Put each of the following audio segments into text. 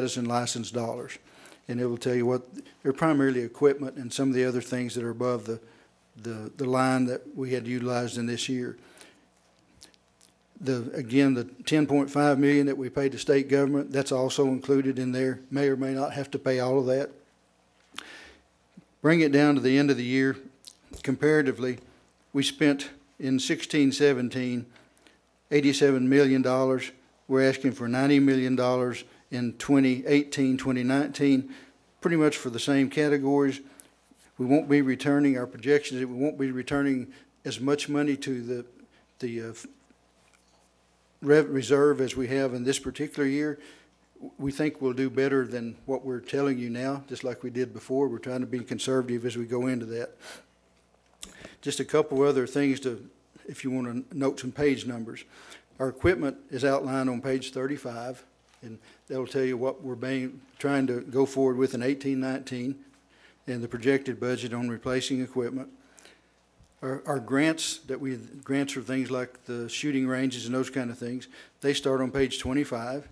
status and licensed dollars. And it will tell you what, they're primarily equipment and some of the other things that are above the line that we had utilized in this year. Again, the $10.5 million that we paid the state government, that's also included in there. May or may not have to pay all of that. Bring it down to the end of the year. Comparatively, we spent in 16-17 $87 million. We're asking for $90 million in 2018-2019, pretty much for the same categories. We won't be returning, our projections, we won't be returning as much money to the reserve as we have in this particular year. We think we'll do better than what we're telling you now, just like we did before. We're trying to be conservative as we go into that. Just a couple other things to, if you want to note some page numbers. Our equipment is outlined on page 35, and that'll tell you what we're trying to go forward with in 18-19 and the projected budget on replacing equipment. Our grants grants are things like the shooting ranges and those kind of things. They start on page 25.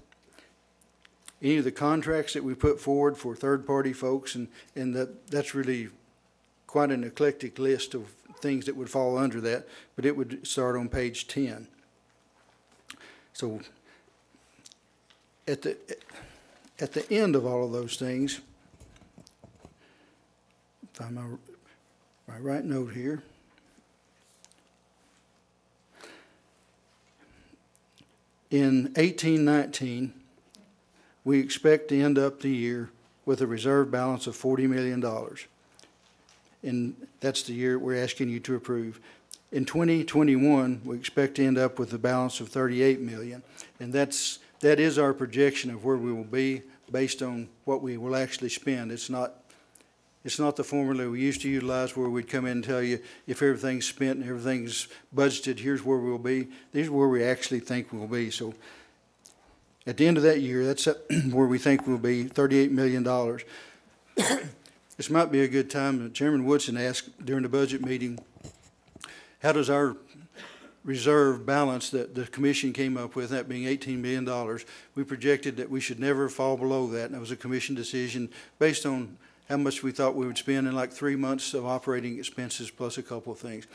Any of the contracts that we put forward for third-party folks, and that's really quite an eclectic list of things that would fall under that, but it would start on page 10. So at the end of all of those things, find my right note here. In 18-19, we expect to end up the year with a reserve balance of $40 million. And that's the year we're asking you to approve. In 2021, we expect to end up with a balance of $38 million. And that is our projection of where we will be based on what we will actually spend. It's not the formula we used to utilize where we'd come in and tell you if everything's spent and everything's budgeted, here's where we'll be. These are where we actually think we'll be. So at the end of that year, that's where we think we'll be, $38 million. This might be a good time. Chairman Woodson asked during the budget meeting, how does our reserve balance that the commission came up with, that being $18 million, we projected that we should never fall below that, and that was a commission decision based on how much we thought we would spend in like 3 months of operating expenses plus a couple of things.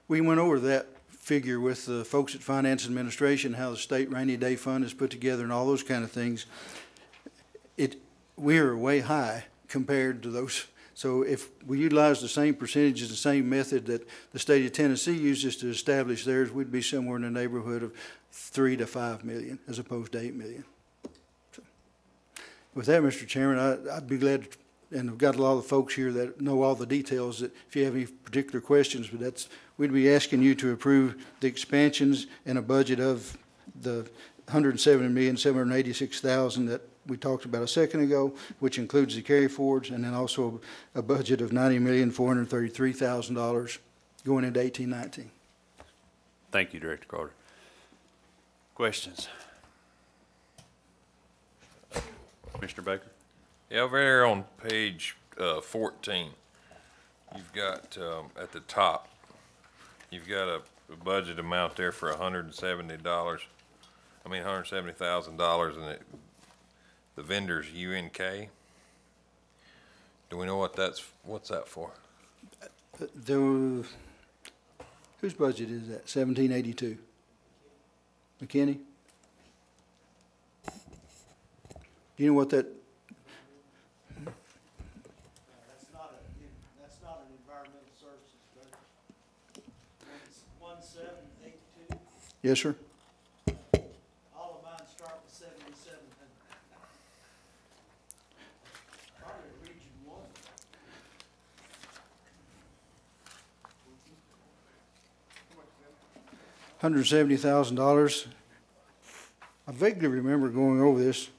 We went over that figure with the folks at Finance Administration, how the state rainy day fund is put together and all those kind of things. We are way high compared to those. So if we utilize the same percentages, the same method that the state of Tennessee uses to establish theirs, we'd be somewhere in the neighborhood of 3 to 5 million as opposed to 8 million. So with that, Mr. Chairman, I'd be glad to, and I've got a lot of folks here that know all the details, that if you have any particular questions, but we'd be asking you to approve the expansions and a budget of the $107,786,000 that we talked about a second ago, which includes the carry forwards, and then also a budget of $90,433,000 going into 18-19. Thank you, Director Carter. Questions? Commissioner Baker? Yeah, over there on page 14, you've got at the top, you've got a budget amount there for $170,000, and the vendor's UNK. Do we know what's that for? Whose budget is that? 1782. McKinney? Do you know what that? That's not an environmental services budget. It's 1782. Yes, sir. All of mine start with 77. Probably region 1. $170,000. I vaguely remember going over this.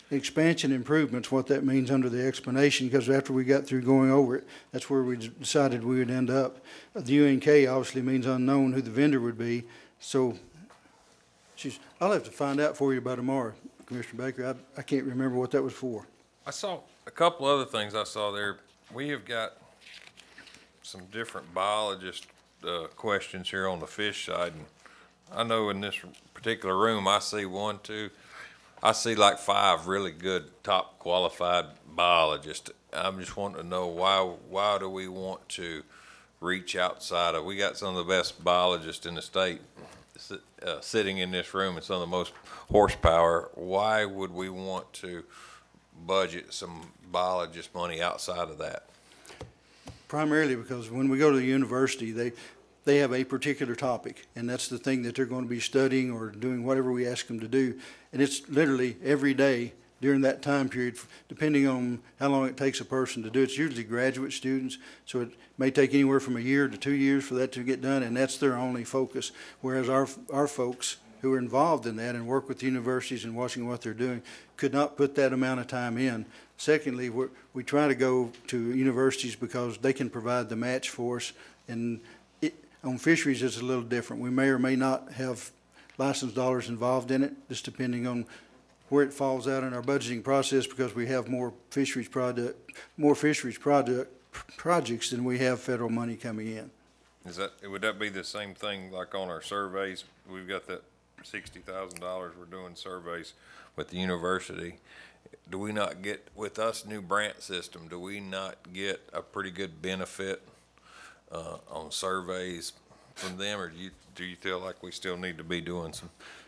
Expansion improvements, what that means under the explanation, because after we got through going over it, that's where we decided we would end up. The UNK obviously means unknown who the vendor would be. So I'll have to find out for you by tomorrow, Commissioner Baker. I can't remember what that was for. I saw a couple other things I saw there. We have got some different biologist questions here on the fish side, and I know in this particular room, I see one, two, I see like 5 really good, top qualified biologists. I'm just wanting to know why do we want to reach outside of, we got some of the best biologists in the state sitting in this room and some of the most horsepower. Why would we want to budget some biologist money outside of that? Primarily because when we go to the university, they have a particular topic, and that's the thing that they're going to be studying or doing whatever we ask them to do. And it's literally every day during that time period, depending on how long it takes a person to do it. It's usually graduate students, so it may take anywhere from a year to 2 years for that to get done, and that's their only focus. Whereas our folks who are involved in that and work with universities and watching what they're doing could not put that amount of time in. Secondly, we try to go to universities because they can provide the match for us, and on fisheries it's a little different. We may or may not have licensed dollars involved in it, just depending on where it falls out in our budgeting process, because we have more fisheries projects than we have federal money coming in. Would that be the same thing like on our surveys? We've got that $60,000 we're doing surveys with the university. Do we not get, with us new branch system, do we not get a pretty good benefit on surveys from them, or do you feel like we still need to be doing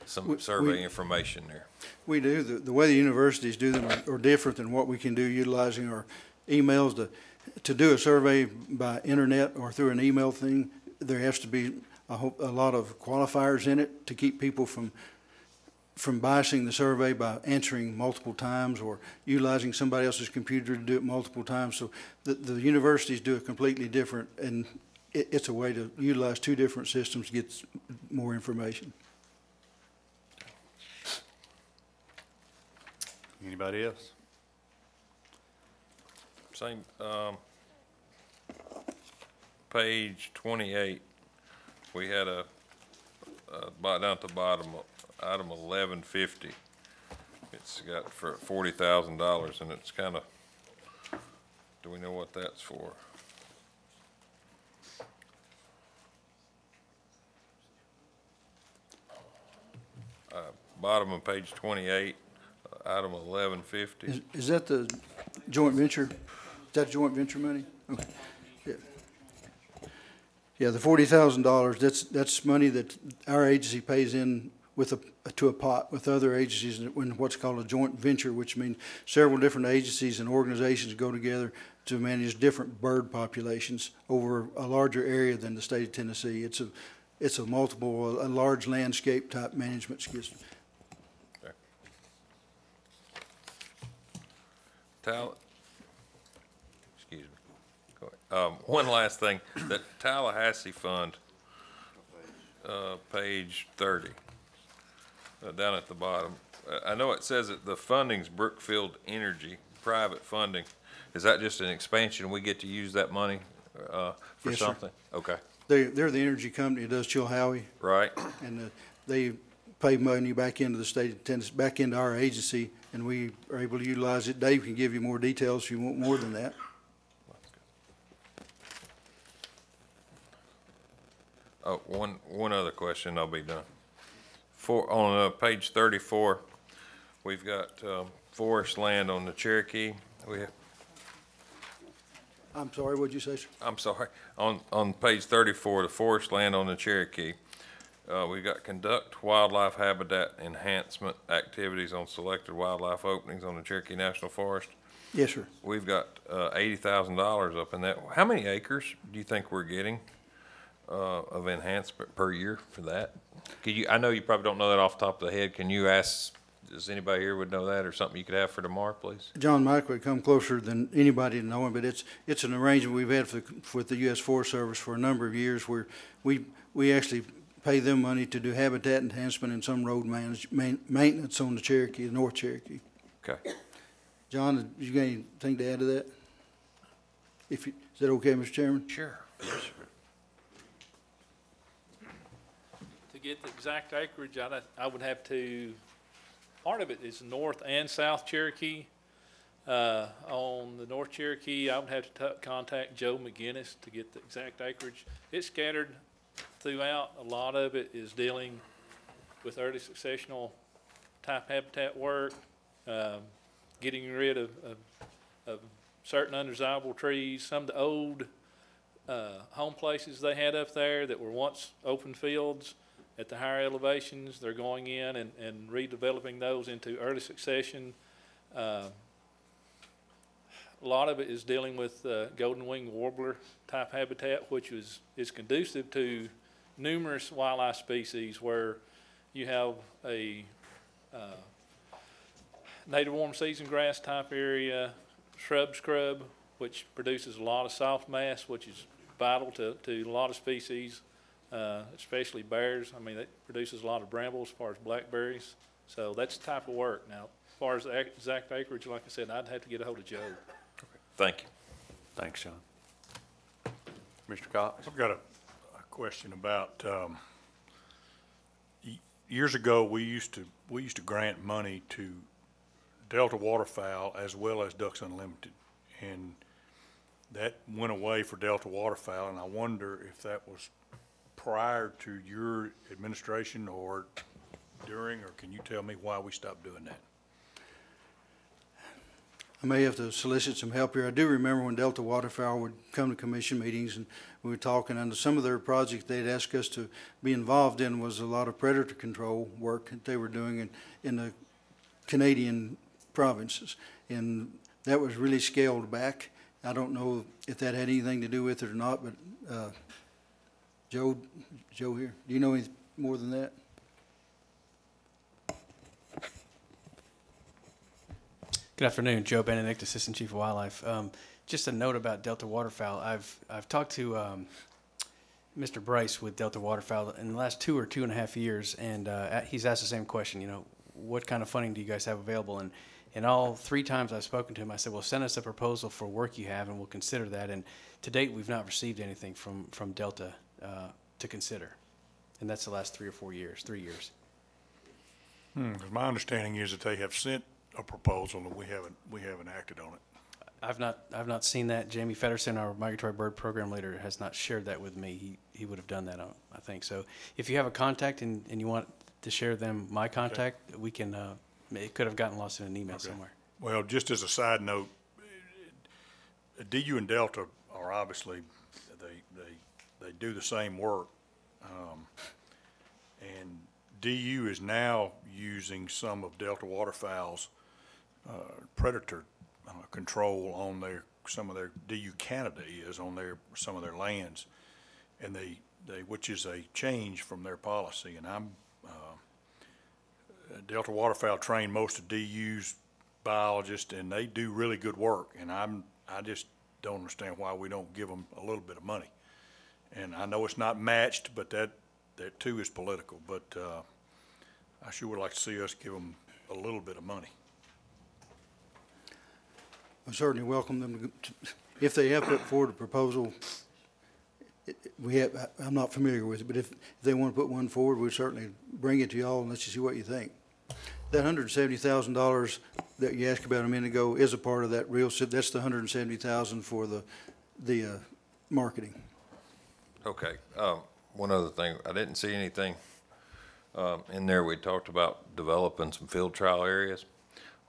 some survey information there? We do. The way the universities do them are different than what we can do utilizing our emails. To do a survey by internet or through an email thing, there has to be a lot of qualifiers in it to keep people from biasing the survey by answering multiple times or utilizing somebody else's computer to do it multiple times. So the universities do it completely different, and it's a way to utilize 2 different systems to get more information. Anybody else? Same, page 28, we had down at the bottom, item 1150. It's got for $40,000, and it's kind of, do we know what that's for? Bottom of page 28, item 1150. Is that the joint venture? Is that joint venture money? Okay. Yeah. Yeah, the $40,000, that's money that our agency pays in to a pot with other agencies in what's called a joint venture, which means several different agencies and organizations go together to manage different bird populations over a larger area than the state of Tennessee. It's a large landscape type management scheme. Excuse me. Go ahead. One last thing, that Tallahassee fund, page 30, down at the bottom. I know it says that the funding's Brookfield Energy, private funding. Is that just an expansion? We get to use that money for Yes, something? Sir. Okay. They're the energy company that does Chilhowie. Right. And they pay money back into the state of Tennessee, back into our agency, and we are able to utilize it. Dave can give you more details if you want more than that. Oh, one other question, I'll be done. On page 34, we've got forest land on the Cherokee. I'm sorry, what'd you say, sir? I'm sorry. On page 34, the forest land on the Cherokee, we've got conduct wildlife habitat enhancement activities on selected wildlife openings on the Cherokee National Forest. Yes, sir. We've got $80,000 up in that. How many acres do you think we're getting of enhancement per year for that? I know you probably don't know that off the top of the head. Can you ask, does anybody here would know that, or something you could have for tomorrow, please? John Mike would come closer than anybody to knowing, but it's an arrangement we've had with the U.S. Forest Service for a number of years, where we actually pay them money to do habitat enhancement and some road maintenance on the Cherokee, the North Cherokee. Okay. John, you got anything to add to that? Is that okay, Mr. Chairman? Sure. To get the exact acreage, I would have to, part of it is North and South Cherokee. On the North Cherokee, I would have to contact Joe McGinnis to get the exact acreage. It's scattered throughout. A lot of it is dealing with early successional type habitat work, getting rid of certain undesirable trees. Some of the old home places they had up there that were once open fields at the higher elevations, they're going in and redeveloping those into early succession. A lot of it is dealing with golden winged warbler type habitat, which is conducive to numerous wildlife species, where you have a native warm season grass type area, scrub, which produces a lot of soft mass, which is vital to a lot of species, especially bears. I mean, it produces a lot of brambles as far as blackberries. So that's the type of work. Now, as far as the exact acreage, like I said, I'd have to get a hold of Joe. Thank you. Thanks, Sean. Mr. Cox? I've got a question about, years ago, we used to grant money to Delta waterfowl as well as Ducks Unlimited. And that went away for Delta waterfowl, and I wonder if that was prior to your administration or during, or can you tell me why we stopped doing that? I may have to solicit some help here. I do remember when Delta Waterfowl would come to commission meetings and we were talking, and some of their projects they'd ask us to be involved in was a lot of predator control work that they were doing in the Canadian provinces. And that was really scaled back. I don't know if that had anything to do with it or not, but Joe here, do you know any more than that? Good afternoon, Joe Benedict, Assistant Chief of Wildlife. Just a note about Delta waterfowl. I've talked to Mr. Bryce with Delta waterfowl in the last 2 or 2.5 years, and he's asked the same question. You know, what kind of funding do you guys have available? And all 3 times I've spoken to him, I said, well, send us a proposal for work you have, and we'll consider that. And to date, we've not received anything from Delta to consider, and that's the last 3 or 4 years, 3 years. 'Cause my understanding is that they have sent a proposal and we haven't acted on it. I've not seen that. Jamie Feddersen, our migratory bird program leader, has not shared that with me. He would have done that, I think. So if you have a contact and you want to share them my contact, we can. It could have gotten lost in an email somewhere. Well, just as a side note, DU and Delta are obviously they do the same work, and DU is now using some of Delta waterfowl's predator control on some of their DU Canada is on some of their lands, and they which is a change from their policy. And I'm Delta waterfowl train most of DU's biologists, and they do really good work. And I just don't understand why we don't give them a little bit of money. And I know it's not matched, but that too is political. But I sure would like to see us give them a little bit of money. I certainly welcome them to, if they have put forward a proposal. I'm not familiar with it, but if they want to put one forward, we'll certainly bring it to y'all and let you see what you think. That $170,000 that you asked about a minute ago is a part of that that's the $170,000 for the marketing. Okay. One other thing, I didn't see anything in there. We talked about developing some field trial areas.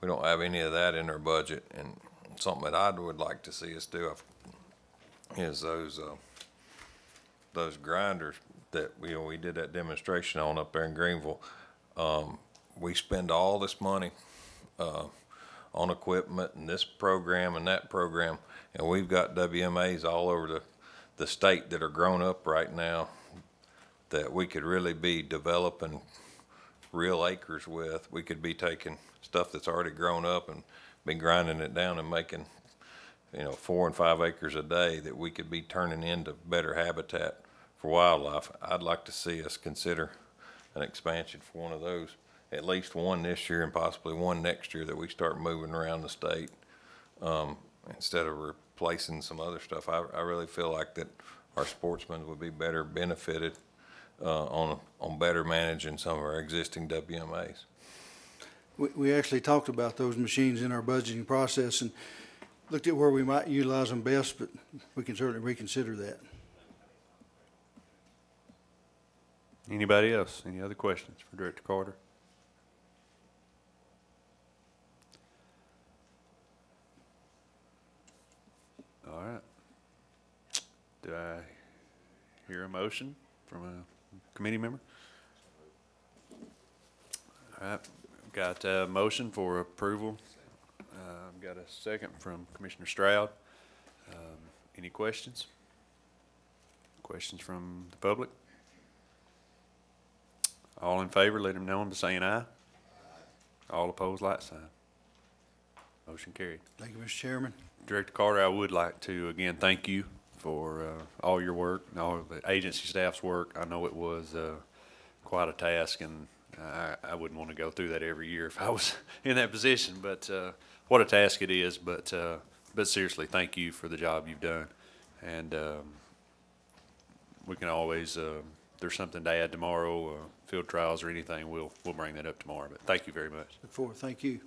We don't have any of that in our budget, and something that I would like to see us do is those grinders that we did that demonstration on up there in Greenville. We spend all this money on equipment and this program and that program, and we've got WMAs all over the state that are grown up right now that we could really be developing real acres with. We could be taking stuff that's already grown up and be grinding it down and making 4 and 5 acres a day that we could be turning into better habitat for wildlife. I'd like to see us consider an expansion for one of those, at least one this year and possibly one next year, that we start moving around the state instead of replacing some other stuff. I really feel like that our sportsmen would be better benefited on better managing some of our existing WMAs. We actually talked about those machines in our budgeting process and looked at where we might utilize them best, but we can certainly reconsider that. Anybody else? Any other questions for Director Carter? All right. Do I hear a motion from a committee member? All right. Got a motion for approval. Got a second from Commissioner Stroud. Any questions? Questions from the public? All in favor, let them know by saying aye. All opposed, like sign. Motion carried. Thank you, Mr. Chairman. Director Carter, I would like to again thank you for all your work and all of the agency staff's work. I know it was quite a task, and I wouldn't want to go through that every year if I was in that position. But what a task it is. But seriously, thank you for the job you've done. And we can always, if there's something to add tomorrow, field trials or anything, we'll bring that up tomorrow. But thank you very much. Look forward. Thank you.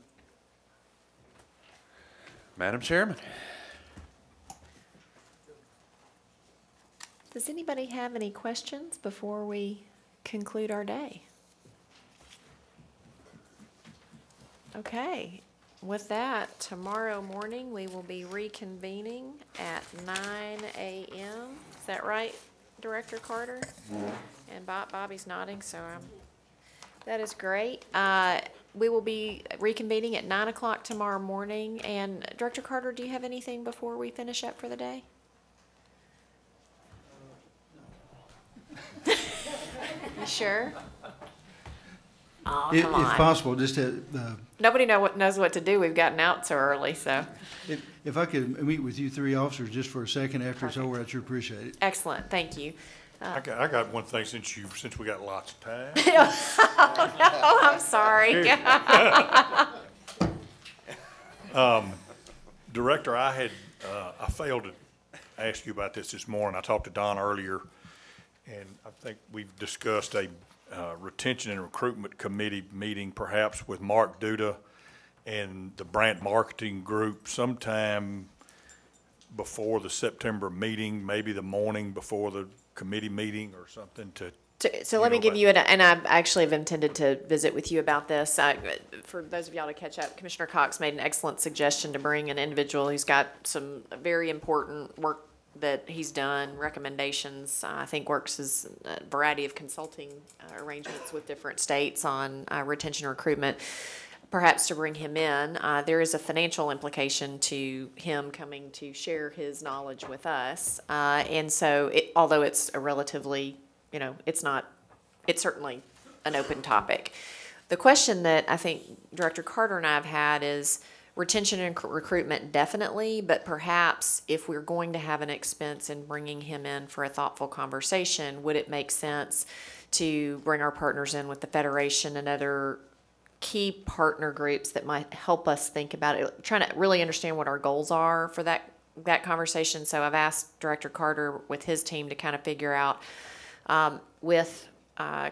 Madam Chairman. Does anybody have any questions before we conclude our day? Okay, with that, tomorrow morning we will be reconvening at 9 a.m. Is that right, Director Carter? And Bobby's nodding, so that is great. We will be reconvening at 9 o'clock tomorrow morning. And Director Carter, do you have anything before we finish up for the day? You sure? Oh, If come on. possible, just to, Nobody knows what to do. We've gotten out so early, so. if I could meet with you three officers just for a second after it's over, I'd sure appreciate it. Excellent, thank you. I got one thing since we got lots of time. Oh, I'm sorry. Director, I failed to ask you about this morning. I talked to Don earlier, and I think we've discussed a retention and recruitment committee meeting perhaps with Mark Duda and the Brant Marketing Group sometime before the September meeting, maybe the morning before the committee meeting or something to. So let me give you and I actually have intended to visit with you about this. For those of y'all to catch up, Commissioner Cox made an excellent suggestion to bring an individual who's got some very important work that he's done, recommendations. I think works as a variety of consulting arrangements with different states on retention and recruitment. Perhaps to bring him in. There is a financial implication to him coming to share his knowledge with us. And so, although it's a relatively, it's certainly an open topic. The question that I think Director Carter and I have had is retention and recruitment definitely, but perhaps if we're going to have an expense in bringing him in for a thoughtful conversation, would it make sense to bring our partners in with the Federation and other key partner groups that might help us think about it, trying to really understand what our goals are for that conversation. So I've asked Director Carter with his team to kind of figure out, with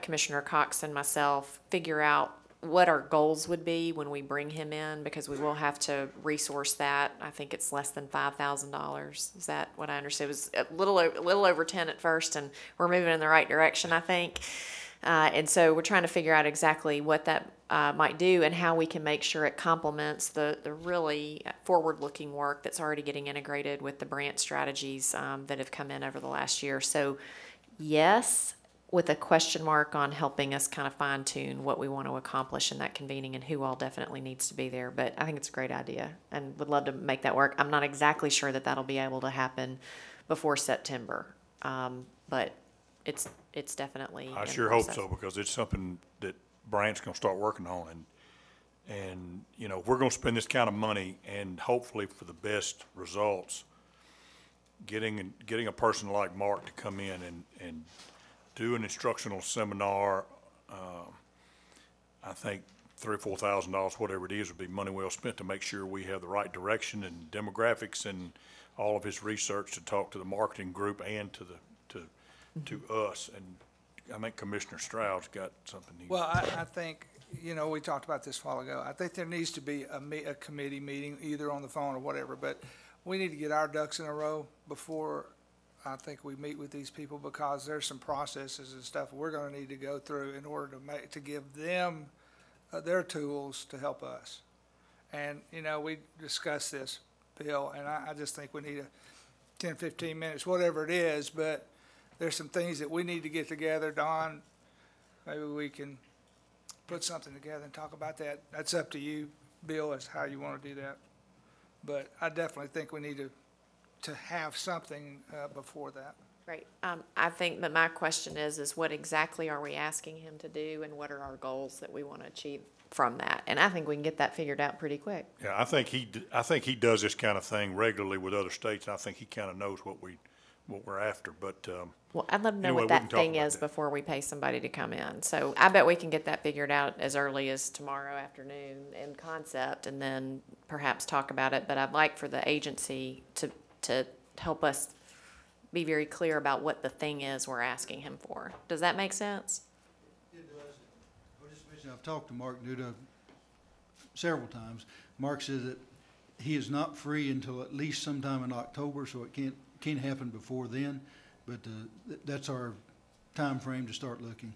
Commissioner Cox and myself, figure out what our goals would be when we bring him in, because we will have to resource that. I think it's less than $5,000. Is that what I understood? It was a little over 10 at first, and we're moving in the right direction, I think. And so we're trying to figure out exactly what that might do and how we can make sure it complements the really forward-looking work that's already getting integrated with the Brant strategies that have come in over the last year. So yes, with a question mark on helping us kind of fine-tune what we want to accomplish in that convening and who all definitely needs to be there. But I think it's a great idea and would love to make that work. I'm not exactly sure that that'll be able to happen before September, but it's definitely. I sure hope so, because it's something that Brant's going to start working on, and if we're going to spend this kind of money and hopefully for the best results, getting a person like Mark to come in and do an instructional seminar, I think $3,000 or $4,000, whatever it is, would be money well spent to make sure we have the right direction and demographics and all of his research to talk to the marketing group and to us. And I think Commissioner Stroud's got something. Well, I think, we talked about this a while ago. I think there needs to be a committee meeting, either on the phone or whatever, but we need to get our ducks in a row before I think we meet with these people because there's some processes and stuff we're gonna need to go through in order to give them their tools to help us. And, you know, we discussed this, Bill, and I just think we need 10, 15 minutes, whatever it is, but there's some things that we need to get together. Don, maybe we can put something together and talk about that. That's up to you, Bill, as how you want to do that. But I definitely think we need to have something before that. Great. I think that my question is what exactly are we asking him to do, and what are our goals that we want to achieve from that? And I think we can get that figured out pretty quick. Yeah, I think he does this kind of thing regularly with other states, and I think he kind of knows what we're after, but, Well, I'd love to know anyway, what we can that talk thing about is that. before we pay somebody to come in. So I bet we can get that figured out as early as tomorrow afternoon in concept, and then perhaps talk about it. But I'd like for the agency to help us be very clear about what the thing is we're asking him for. Does that make sense? It does. I'll just mention, I've talked to Mark Duda several times. Mark says that he is not free until at least sometime in October, so it can't happen before then. But that's our time frame to start looking.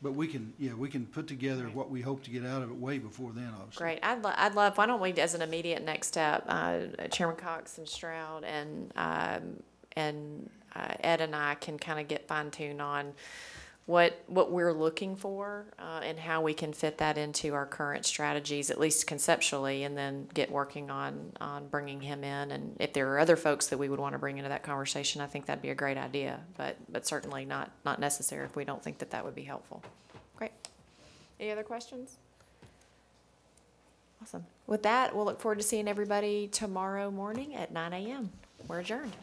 But we can put together what we hope to get out of it way before then, obviously. Great. I'd love, why don't we, as an immediate next step, Chairman Cox and Stroud and Ed and I can kind of get fine-tuned on what we're looking for, and how we can fit that into our current strategies, at least conceptually, and then get working on bringing him in. And if there are other folks that we would want to bring into that conversation, I think that'd be a great idea, but certainly not necessary if we don't think that would be helpful. Great. Any other questions? Awesome. With that, we'll look forward to seeing everybody tomorrow morning at 9 a.m. We're adjourned.